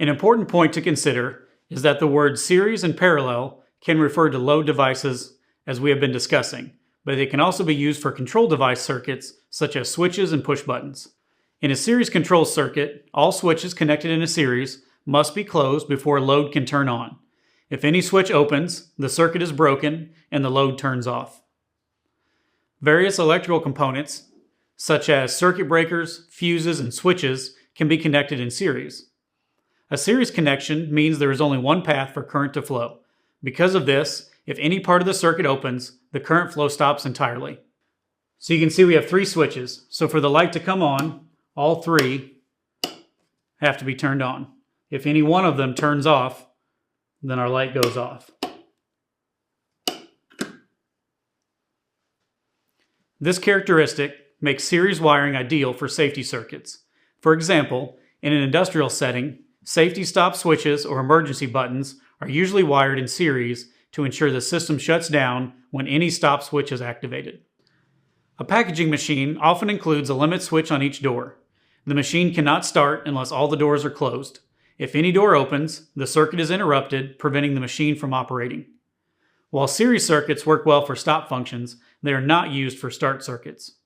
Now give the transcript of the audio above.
An important point to consider is that the words series and parallel can refer to load devices, as we have been discussing, but they can also be used for control device circuits such as switches and push buttons. In a series control circuit, all switches connected in a series must be closed before load can turn on. If any switch opens, the circuit is broken and the load turns off. Various electrical components, such as circuit breakers, fuses, and switches, can be connected in series. A series connection means there is only one path for current to flow. Because of this, if any part of the circuit opens, the current flow stops entirely. So you can see we have 3 switches. So for the light to come on, all 3 have to be turned on. If any one of them turns off, then our light goes off. This characteristic makes series wiring ideal for safety circuits. For example, in an industrial setting, safety stop switches or emergency buttons are usually wired in series to ensure the system shuts down when any stop switch is activated. A packaging machine often includes a limit switch on each door. The machine cannot start unless all the doors are closed. If any door opens, the circuit is interrupted, preventing the machine from operating. While series circuits work well for stop functions, they are not used for start circuits.